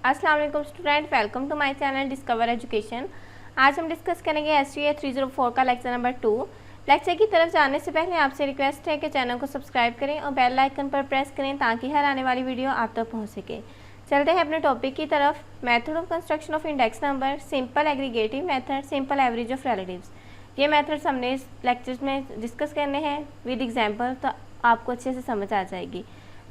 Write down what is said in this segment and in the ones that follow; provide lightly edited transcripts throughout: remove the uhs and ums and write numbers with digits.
अस्सलाम वालेकुम student, welcome to my channel discover education. आज हम डिस्कस करेंगे STA 304 का लेक्चर नंबर 2। लेक्चर की तरफ जाने से पहले आपसे रिक्वेस्ट है कि चैनल को सब्सक्राइब करें और बेल आइकन पर प्रेस करें ताकि हर आने वाली वीडियो आप तक पहुंच सके। चलते हैं अपने टॉपिक की तरफ। Method of construction of index number, simple aggregative method, simple average of relatives. ये मेथड्स हमने इस लेक्चर में डिस्कस करने हैं विद एग्जाम्पल, तो आपको अच्छे से समझ आ जाएगी।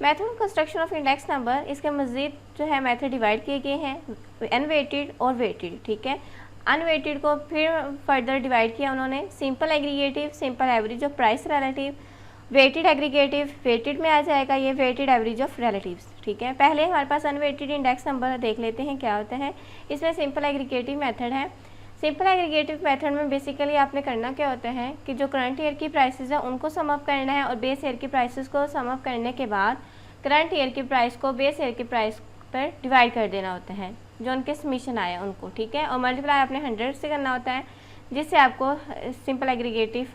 Method of construction of index number, इसके मज़ीद जो है मेथड डिवाइड किए गए हैं अनवेटेड और वेटेड। ठीक है, अनवेटेड को फिर फर्दर डिवाइड किया उन्होंने simple aggregative, simple average of price relative, weighted aggregative, weighted में आ जाएगा ये वेटेड एवरेज ऑफ रिलेटिव्स। ठीक है, पहले हमारे पास अनवेटेड इंडेक्स नंबर देख लेते हैं क्या होता है। इसमें सिंपल एग्रीगेटिव मेथड है। सिंपल एग्रीगेटिव मेथड में बेसिकली आपने करना क्या होता है कि जो करंट ईयर की प्राइसेस है उनको सम अप करना है और बेस ईयर की प्राइसेस को सम अप करने के बाद करंट ईयर की प्राइस को बेस ईयर की प्राइस पर डिवाइड कर देना होता है जो उनके समीशन आए उनको। ठीक है, और मल्टीप्लाई आपने 100 से करना होता है जिससे आपको सिंपल एग्रीगेटिव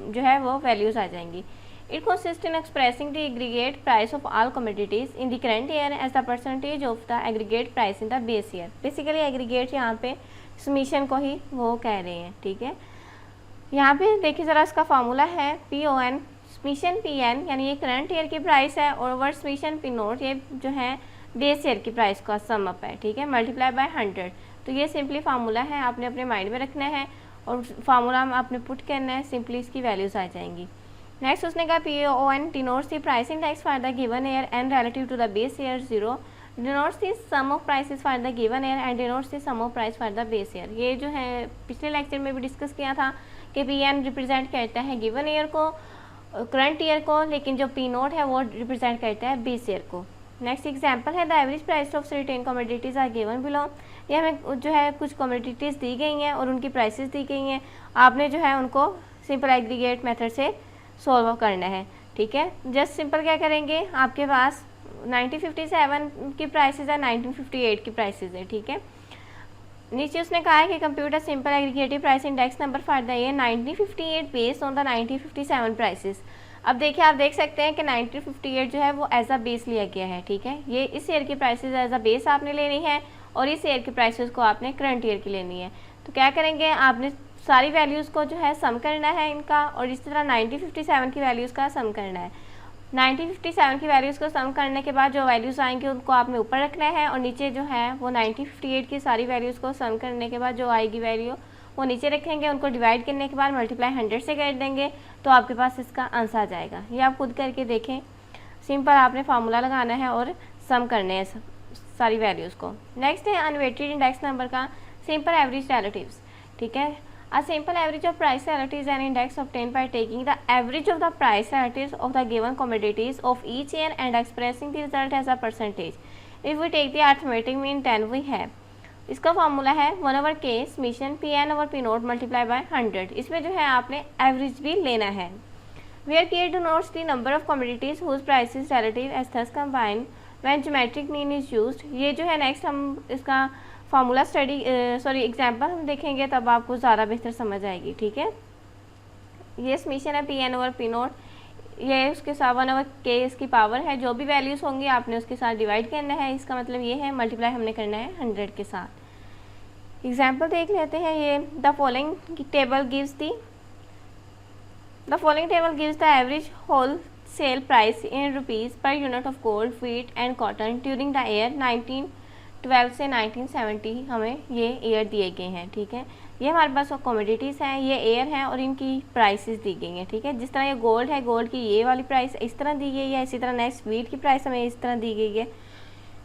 जो है वो वैल्यूज़ आ जाएंगी। It consist in expressing the aggregate price of all commodities in the current year as the percentage of the aggregate price in the base year. Basically aggregate यहाँ पे समीशन को ही वो कह रहे हैं। ठीक है, यहाँ पे देखिए ज़रा, इसका फार्मूला है PON समीशन PN, यानी ये करंट ईयर की प्राइस है, और ओवर समीशन P नोट ये जो है बेस ईयर की प्राइस का सम अप है। ठीक है, मल्टीप्लाई बाय 100। तो ये सिंपली फार्मूला है, आपने अपने माइंड में रखना है और फार्मूला आपने पुट करना है, सिंपली इसकी वैल्यूज़ आ जाएंगी। नेक्स्ट उसने कहा PON denotes the price index for the given year and relative to the base year. 0 denotes the sum of prices for the given year and denotes the sum of price for the base year। ये जो है पिछले lecture में भी discuss किया था कि PN represent करता है गिवन ईयर को, करंट ईयर को, लेकिन जो P नोट है वो रिप्रेजेंट करता है बेस ईयर को। नेक्स्ट एग्जांपल है the average price of certain commodities are given below. ये हमें जो है कुछ कमोडिटीज़ दी गई हैं और उनकी प्राइसेस दी गई हैं, आपने जो है उनको सिंपल एग्रीगेट मेथड से सॉल्व करना है। ठीक है, जस्ट सिंपल क्या करेंगे, आपके पास 1957 की प्राइसेस है, 1958 की प्राइसेस है। ठीक है, नीचे उसने कहा है कि computer simple aggregative price index number for the year 1958 based on the 1957 prices. अब देखिए, आप देख सकते हैं कि 1958 जो है वो एज अ बेस लिया गया है। ठीक है, ये इस ईयर की प्राइसेस एज अ बेस आपने लेनी है और इस ईयर की प्राइसेस को आपने करंट ईयर की लेनी है। तो क्या करेंगे, आपने सारी वैल्यूज़ को जो है सम करना है इनका, और इस तरह 1957 की वैल्यूज़ का सम करना है। 1957 की वैल्यूज़ को सम करने के बाद जो वैल्यूज़ आएंगी उनको आपने ऊपर रखना है, और नीचे जो है वो 1958 की सारी वैल्यूज़ को सम करने के बाद जो आएगी वैल्यू वो नीचे रखेंगे, उनको डिवाइड करने के बाद मल्टीप्लाई 100 से कर देंगे तो आपके पास इसका आंसर आ जाएगा। ये आप खुद करके देखें, सिंपल आपने फार्मूला लगाना है और सम करने हैं सारी वैल्यूज़ को। नेक्स्ट है अनवेटेड इंडेक्स नंबर का सिंपल एवरेज रिलेटिव्स। ठीक है, A simple average of price relatives is an index obtained by taking the average of the price relatives of the given commodities of each year and expressing the result as a percentage. If we take the arithmetic mean 10 we have, इसका formula है 1/k summation PN/P note multiply by 100। इसमें जो है आपने average भी लेना है। Where K denotes the number of commodities whose price is relative as thus combined when geometric mean is used। ये जो है नेक्स्ट हम इसका फार्मूला एग्जाम्पल हम देखेंगे तब आपको ज़्यादा बेहतर समझ आएगी। ठीक है, ये समीशन है PN/P नोट, ये उसके साथ 1/k इसकी पावर है, जो भी वैल्यूज़ होंगी आपने उसके साथ डिवाइड करना है। इसका मतलब ये है मल्टीप्लाई हमने करना है 100 के साथ। एग्जाम्पल देख लेते हैं। ये the following table gives the average wholesale price in rupees per unit of gold, wheat and cotton during the year 1912 से 1970 हमें ये ईयर दिए गए हैं। ठीक है, ये हमारे पास कमोडिटीज़ हैं, ये ईयर हैं और इनकी प्राइसेस दी गई हैं। ठीक है, जिस तरह ये गोल्ड है, गोल्ड की ये वाली प्राइस इस तरह दी गई है, इसी तरह नेक्स्ट व्हीट की प्राइस हमें इस तरह दी गई है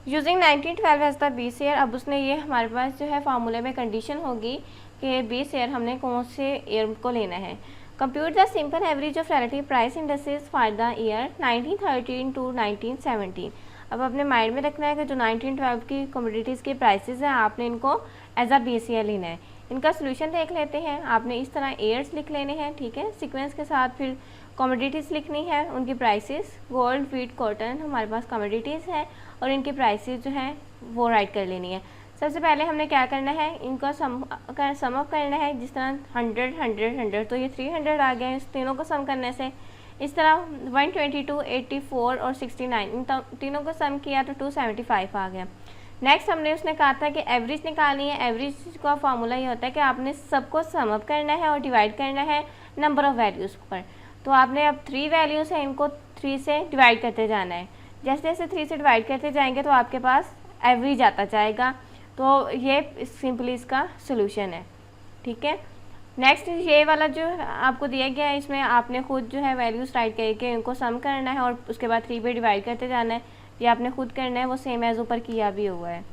using 1912 as the base year. अब उसने ये हमारे पास जो है फार्मूले में कंडीशन होगी कि बेस ईयर हमने कौन से ईयर को लेना है। Compute the simple average of relative price indexes for the year 1913 to 1917। अब अपने माइंड में रखना है कि जो 1912 की कमोडिटीज़ की प्राइसेस हैं आपने इनको एज अ बेस ईयर लेना है। इनका सोल्यूशन देख लेते हैं। आपने इस तरह ईयर्स लिख लेने हैं। ठीक है, सीक्वेंस के साथ फिर कमोडिटीज़ लिखनी है, उनकी प्राइसेस, गोल्ड, व्हीट, कॉटन हमारे पास कमोडिटीज़ है और इनकी प्राइसेस जो है वो राइट कर लेनी है। सबसे पहले हमने क्या करना है, इनका सम अप करना है। जिस तरह 100 100 100 तो ये 300 आ गया। इस तीनों को सम करने से इस तरह 122, 84 और 69 इन तीनों को सम किया तो 275 आ गया। नेक्स्ट हमने उसने कहा था कि एवरेज निकालनी है। एवरेज का फार्मूला ये होता है कि आपने सबको सम अप करना है और डिवाइड करना है नंबर ऑफ़ वैल्यूज़ पर। तो आपने अब 3 वैल्यूज़ हैं, इनको 3 से डिवाइड करते जाना है। जैसे जैसे 3 से डिवाइड करते जाएंगे तो आपके पास एवरेज आता जाएगा। तो ये सिंपली इसका सोल्यूशन है, ठीक है। नेक्स्ट ये वाला जो आपको दिया गया है, इसमें आपने खुद जो है वैल्यूज़ राइट करके इनको सम करना है और उसके बाद 3 पे डिवाइड करते जाना है। ये आपने खुद करना है, वो सेम एज ऊपर किया भी हुआ है।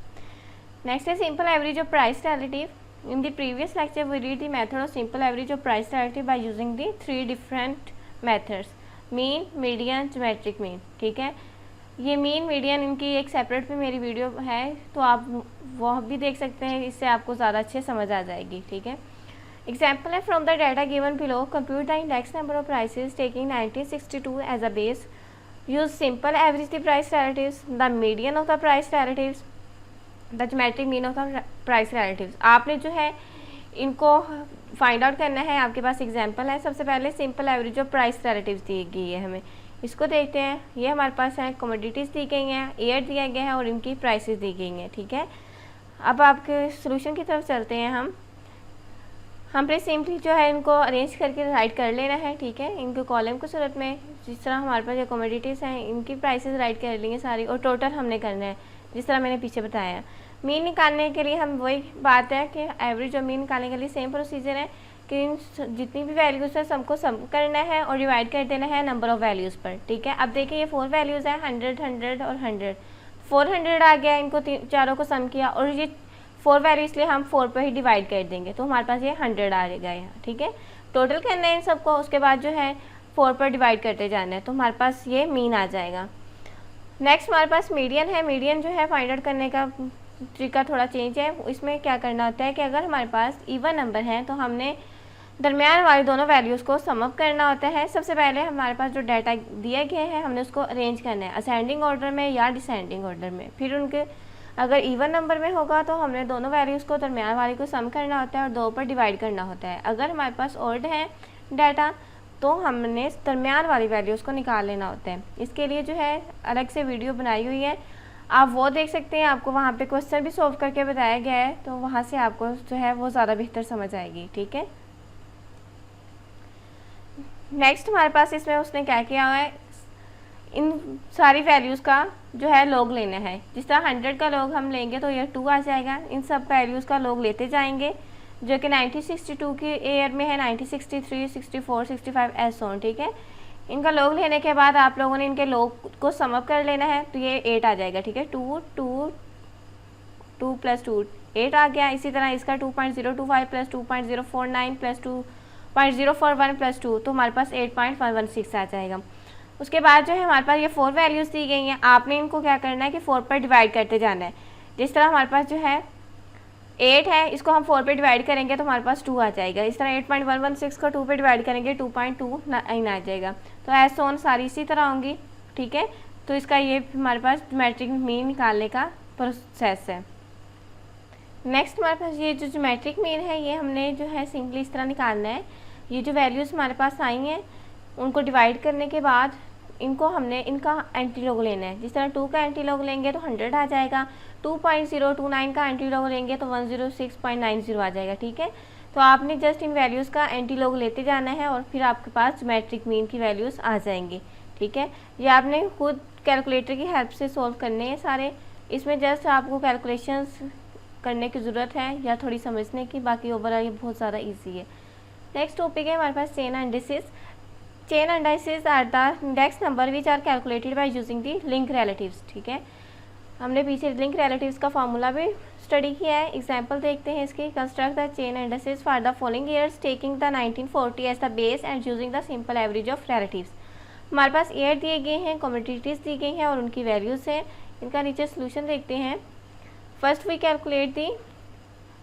नेक्स्ट है simple average of price relative. In the previous lecture we read the method of simple average of price relative by using the 3 different methods, mean, median, geometric mean, ठीक है। ये mean median इनकी एक separate भी मेरी video है, तो आप वो भी देख सकते हैं, इससे आपको ज़्यादा अच्छे समझ आ जाएगी, ठीक है। एग्जाम्पल है from the data given below, compute the index number of prices taking 1962 as a base, use simple average the price relatives, the median of the price relatives, the geometric mean of the price relatives। आपने जो है इनको find out करना है। आपके पास example है। सबसे पहले simple average of price relatives दी गई है हमें, इसको देखते हैं। ये हमारे पास है, कमोडिटीज़ दी गई हैं, एयर दिया गया है और इनकी प्राइसेस दी गई हैं, ठीक है। अब आपके सोल्यूशन की तरफ चलते हैं। हमने सिंपली जो है इनको अरेंज करके राइट कर लेना है, ठीक है। इनके कॉलम की सूरत में जिस तरह हमारे पास ये कमोडिटीज़ हैं इनकी प्राइसेस राइट कर लेंगे सारी, और टोटल हमने करना है जिस तरह मैंने पीछे बताया। मीन निकालने के लिए हम वही बात है कि एवरेज और मीन निकालने के लिए सेम प्रोसीजर है कि जितनी भी वैल्यूज़ है सबको सम करना है और डिवाइड कर देना है नंबर ऑफ़ वैल्यूज़ पर, ठीक है। अब देखिए ये 4 वैल्यूज़ हैं, 100, 100 और 100। 400 आ गया, इनको चारों को सम किया और ये 4 वैल्यू इसलिए हम 4 पर ही डिवाइड कर देंगे, तो हमारे पास ये 100 आ जाएगा यहाँ, ठीक है। टोटल करना है इन सबको, उसके बाद जो है 4 पर डिवाइड करते जाना है, तो हमारे पास ये मीन आ जाएगा। नेक्स्ट हमारे पास मीडियन है। मीडियन जो है फाइंड आउट करने का तरीका थोड़ा चेंज है। इसमें क्या करना होता है कि अगर हमारे पास इवन नंबर है तो हमने दरमियान वाली दोनों वैल्यूज़ को सम अप करना होता है। सबसे पहले हमारे पास जो डाटा दिया गया है हमने उसको अरेंज करना है असेंडिंग ऑर्डर में या डिसेंडिंग ऑर्डर में। फिर उनके अगर इवन नंबर में होगा तो हमने दोनों वैल्यूज़ को दरमियान वाली को सम करना होता है और 2 पर डिवाइड करना होता है। अगर हमारे पास ऑड है डाटा तो हमने दरमियान वाली वैल्यूज़ को निकाल लेना होता है। इसके लिए जो है अलग से वीडियो बनाई हुई है, आप वो देख सकते हैं। आपको वहाँ पे क्वेश्चन भी सॉल्व करके बताया गया है, तो वहाँ से आपको जो है वो ज़्यादा बेहतर समझ आएगी, ठीक है। नेक्स्ट हमारे पास इसमें उसने क्या किया हुआ है, इन सारी वैल्यूज़ का जो है लॉग लेना है। जिस तरह 100 का लॉग हम लेंगे तो ये 2 आ जाएगा। इन सब वैल्यूज़ का लॉग लेते जाएंगे जो कि 1962 की ईयर में है, 1963, 64, 65 ऐसा ऑन, ठीक है। इनका लॉग लेने के बाद आप लोगों ने इनके लॉग को सम अप कर लेना है, तो ये 8 आ जाएगा, ठीक है। 2 2 2 + 2 8 आ गया। इसी तरह इसका 2.025 + 2.049 + 2.041 + 2, तो हमारे पास 8.116 आ जाएगा। उसके बाद जो है हमारे पास ये 4 वैल्यूज़ दी गई हैं। आपने इनको क्या करना है कि 4 पर डिवाइड करते जाना है। जिस तरह हमारे पास जो है 8 है, इसको हम 4 पे डिवाइड करेंगे तो हमारे पास 2 आ जाएगा। इस तरह 8.116 को 2 पे डिवाइड करेंगे 2.29 आ जाएगा। तो ऐसे ऑन सारी इसी तरह होंगी, ठीक है। तो इसका ये हमारे पास ज्योमेट्रिक मीन निकालने का प्रोसेस है। नेक्स्ट हमारे पास ये जो ज्योमेट्रिक मीन है ये हमने जो है सिंपली इस तरह निकालना है। ये जो वैल्यूज़ हमारे पास आई हैं उनको डिवाइड करने के बाद इनको हमने इनका एंटी लॉग लेना है। जिस तरह 2 का एंटी लॉग लेंगे तो 100 आ जाएगा, 2.029 का एंटी लॉग लेंगे तो 106.90 आ जाएगा, ठीक है। तो आपने जस्ट इन वैल्यूज़ का एंटी लॉग लेते जाना है और फिर आपके पास ज्योमेट्रिक मीन की वैल्यूज़ आ जाएंगी, ठीक है। ये आपने खुद कैलकुलेटर की हेल्प से सॉल्व करने हैं सारे। इसमें जस्ट आपको कैलकुलेशंस करने की ज़रूरत है या थोड़ी समझने की, बाकी ओवरऑल ये बहुत ज़्यादा ईजी है। नेक्स्ट टॉपिक है हमारे पास chain indices. Chain indices are the index number which are calculated by using the link relatives, ठीक है। हमने पीछे लिंक रिलेटिव्स का फार्मूला भी स्टडी किया है। एग्जांपल देखते हैं इसकी। Construct the chain indices for the following years taking the 1940 as the base and using the simple average of relatives. हमारे पास ईयर दिए गए हैं, कमोडिटीज़ दी गई हैं और उनकी वैल्यूज़ हैं। इनका नीचे सोल्यूशन देखते हैं। First we calculate the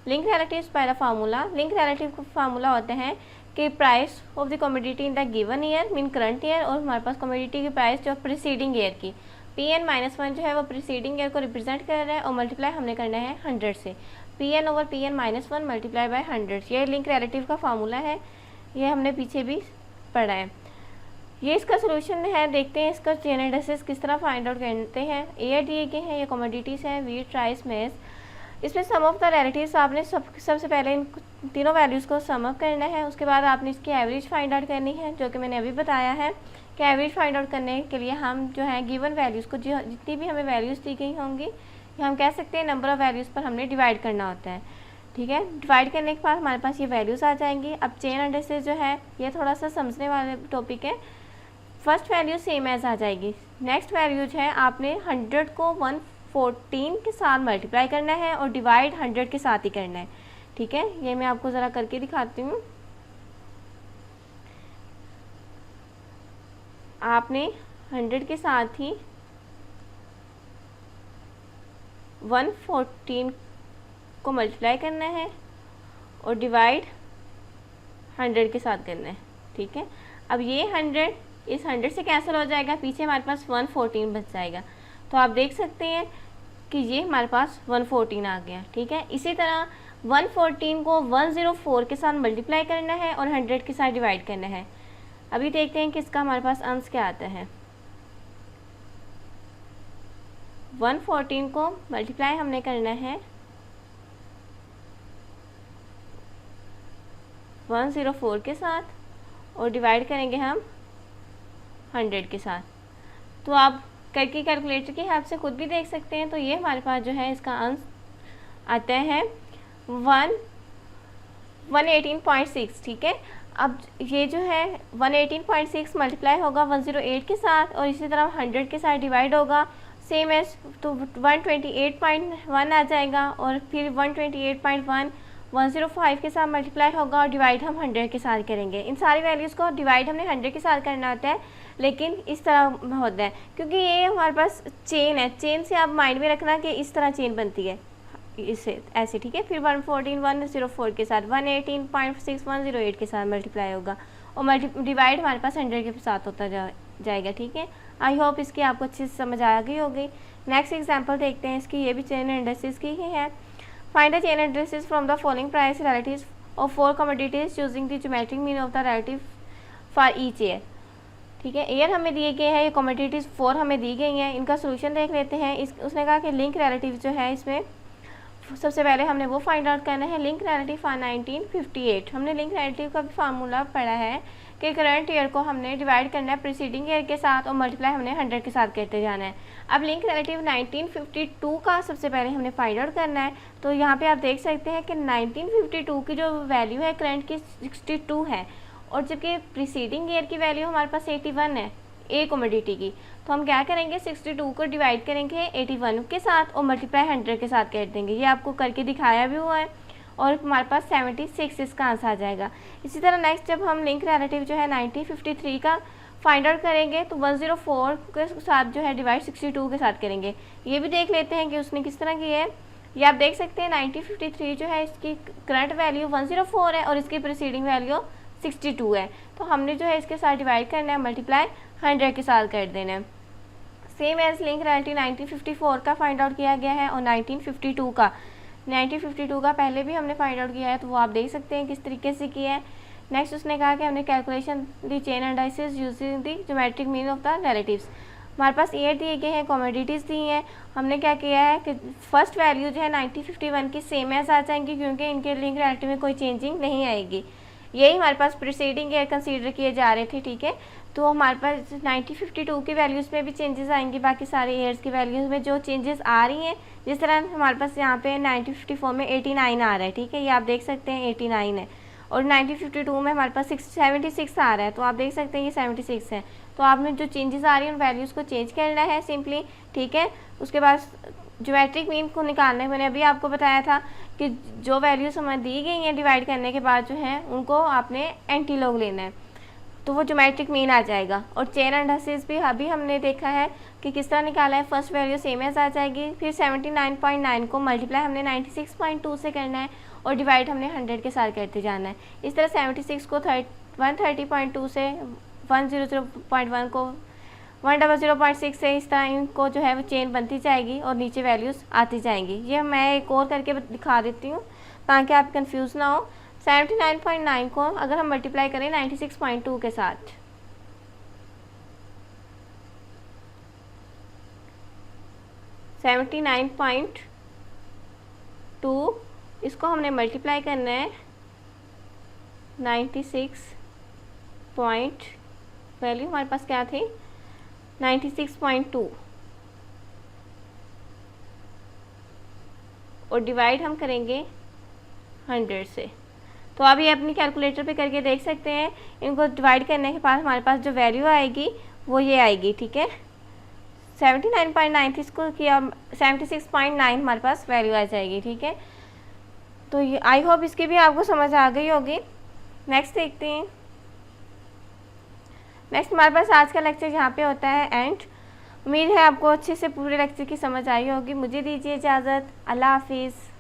link relatives by the formula. Link relative का फार्मूला होते हैं कि price of the commodity in the given year mean current year, और हमारे पास कमोडिटी की प्राइस जो प्रीसीडिंग ईयर की Pn-1 जो है वो प्रीसीडिंग ईयर को रिप्रेजेंट कर रहा है और मल्टीप्लाई हमने करना है 100 से। Pn/Pn-1 मल्टीप्लाई बाय 100, ये लिंक रिलेटिव का फार्मूला है, ये हमने पीछे भी पढ़ा है। ये इसका सोल्यूशन है। देखते हैं इसका चेन एंडाइसिस किस तरह फाइंड आउट करते हैं। एयर दिए गए हैं, ये कमोडिटीज़ हैं, वीट, राइस, मेज। इसमें सम ऑफ द रिलेटिव्स आपने सबसे पहले इन तीनों वैल्यूज़ को सम अप करना है। उसके बाद आपने इसकी एवरेज फाइंड आउट करनी है, जो कि मैंने अभी बताया है कि एवरेज फाइंड आउट करने के लिए हम जो है गिवन वैल्यूज़ को जितनी भी हमें वैल्यूज़ दी गई होंगी, या हम कह सकते हैं नंबर ऑफ़ वैल्यूज़ पर हमने डिवाइड करना होता है। ठीक है, डिवाइड करने के बाद हमारे पास ये वैल्यूज़ आ जाएंगी। अब चेन एंडाइसिस जो है ये थोड़ा सा समझने वाले टॉपिक है। फर्स्ट वैल्यू सेम एज आ जाएगी। नेक्स्ट वैल्यू जो है आपने 100 को 114 के साथ मल्टीप्लाई करना है और डिवाइड 100 के साथ ही करना है। ठीक है, ये मैं आपको ज़रा करके दिखाती हूँ। आपने 100 के साथ ही 114 को मल्टीप्लाई करना है और डिवाइड 100 के साथ करना है। ठीक है, अब ये 100 इस 100 से कैंसिल हो जाएगा, पीछे हमारे पास 114 बच जाएगा। तो आप देख सकते हैं कि ये हमारे पास 114 आ गया। ठीक है, इसी तरह 114 को 104 के साथ मल्टीप्लाई करना है और 100 के साथ डिवाइड करना है। अभी देखते हैं कि इसका हमारे पास आंसर क्या आता है। 114 को मल्टीप्लाई हमने करना है 104 के साथ और डिवाइड करेंगे हम 100 के साथ। तो आप करके कैलकुलेटर की हेल्प से खुद भी देख सकते हैं। तो ये हमारे पास जो है इसका आंसर आता है 118.6। ठीक है, अब ये जो है 118.6 मल्टीप्लाई होगा 108 के साथ और इसी तरह 100 के साथ डिवाइड होगा सेम एज, तो 128.1 आ जाएगा और फिर 128.1 105 के साथ मल्टीप्लाई होगा और डिवाइड हम 100 के साथ करेंगे। इन सारी वैल्यूज़ को डिवाइड हमने 100 के साथ करना होता है, लेकिन इस तरह होता है क्योंकि ये हमारे पास चेन है। चेन से आप माइंड में रखना कि इस तरह चेन बनती है, इससे ऐसे। ठीक है, फिर 114 104 के साथ 118.6 108 के साथ मल्टीप्लाई होगा और डिवाइड हमारे पास 100 के साथ होता जाएगा। ठीक है, आई होप इसकी आपको अच्छे से समझ आ गई होगी। नेक्स्ट एग्जाम्पल देखते हैं इसकी, ये भी चेन एंडाइसिस की ही है। Find the chain indices from the following price relatives of 4 commodities using the geometric mean of the relative for each year. ठीक है, ईयर हमें दिए गए हैं, ये कमोडिटीज़ 4 हमें दी गई हैं। इनका सोल्यूशन देख लेते हैं। उसने कहा कि लिंक रिलेटिव जो है इसमें सबसे पहले हमने वो फाइंड आउट करना है। Link relative for 1958। हमने लिंक रिलेटिव का भी फार्मूला पढ़ा है कि करंट ईयर को हमने डिवाइड करना है प्रीसीडिंग ईयर के साथ और मल्टीप्लाई हमने 100 के साथ करते जाना है। अब लिंक रिलेटिव 1952 का सबसे पहले हमने फाइंड आउट करना है। तो यहाँ पे आप देख सकते हैं कि 1952 की जो वैल्यू है करंट की 62 है और जबकि प्रीसीडिंग ईयर की वैल्यू हमारे पास 81 है ए कमोडिटी की। तो हम क्या करेंगे, 62 को डिवाइड करेंगे 81 के साथ और मल्टीप्लाई 100 के साथ कर देंगे। ये आपको करके दिखाया भी हुआ है और हमारे पास 76 इसका आंसर आ जाएगा। इसी तरह नेक्स्ट जब हम लिंक रिलेटिव जो है 1953 का फाइंड आउट करेंगे तो 104 के साथ जो है डिवाइड 62 के साथ करेंगे। ये भी देख लेते हैं कि उसने किस तरह की है। ये आप देख सकते हैं 1953 जो है इसकी करंट वैल्यू 104 है और इसकी प्रीसीडिंग वैल्यू 62 है। तो हमने जो है इसके साथ डिवाइड करना है, मल्टीप्लाई 100 के साथ कर देना है। सेम एज लिंक रिलेटिव 1954 का फाइंड आउट किया गया है और 1952 का पहले भी हमने फाइंड आउट किया है। तो वो आप देख सकते हैं किस तरीके से किया है। नेक्स्ट उसने कहा कि हमने calculation the chain indices using the geometric mean of the relatives. हमारे पास ईयर दिए गए हैं, कमोडिटीज़ दी हैं। हमने क्या किया है कि फर्स्ट वैल्यू जो है 1951 की सेम एज आ जाएंगी क्योंकि इनके लिंक रिलेटिव में कोई चेंजिंग नहीं आएगी। यही हमारे पास प्रीसीडिंग ईयर कंसीडर किए जा रहे थे। ठीक है, तो हमारे पास 1952 की वैल्यूज़ में भी चेंजेस आएंगी, बाकी सारे ईयर्स की वैल्यूज़ में जो चेंजेस आ रही हैं, जिस तरह हमारे पास यहाँ पे 1954 में 89 आ रहा है। ठीक है, ये आप देख सकते हैं 89 है और 1952 में हमारे पास 76 आ रहा है। तो आप देख सकते हैं ये 76 है। तो आपने जो चेंजेस आ रही हैं उन वैल्यूज़ को चेंज करना है सिंपली। ठीक है, उसके बाद ज्योमेट्रिक मीन को निकालना है। मैंने अभी आपको बताया था कि जो वैल्यूज़ हमें दी गई हैं डिवाइड करने के बाद जो है उनको आपने एंटीलॉग लेना है, तो वो ज्योमेट्रिक मीन आ जाएगा। और चेन एंडाइसिस भी अभी हमने देखा है कि किस तरह निकाला है। फर्स्ट वैल्यू सेम एज आ जाएगी, फिर 79.9 को मल्टीप्लाई हमने 96.2 से करना है और डिवाइड हमने 100 के साथ करते जाना है। इस तरह 76 को 130.2 से 100.1 को 100.6 से इस तरह इनको जो है वो चेन बनती जाएगी और नीचे वैल्यूज़ आती जाएंगी। ये मैं एक और करके दिखा देती हूँ ताकि आप कंफ्यूज ना हो। 79.9 को अगर हम मल्टीप्लाई करें 96.2 के साथ 79.2, इसको हमने मल्टीप्लाई करना है 96 पॉइंट, वैल्यू हमारे पास क्या थी 96.2, और डिवाइड हम करेंगे 100 से। तो आप ये अपनी कैलकुलेटर पे करके देख सकते हैं। इनको डिवाइड करने के बाद हमारे पास जो वैल्यू आएगी वो ये आएगी, ठीक है। 79.93 को किया 76.9 हमारे पास वैल्यू आ जाएगी, ठीक है। तो ये आई होप इसकी भी आपको समझ आ गई होगी। नेक्स्ट देखते हैं। नेक्स्ट हमारे पास आज का लेक्चर यहाँ पे होता है एंड। उम्मीद है आपको अच्छे से पूरे लेक्चर की समझ आई होगी। मुझे दीजिए इजाज़त। अल्लाह हाफिज़।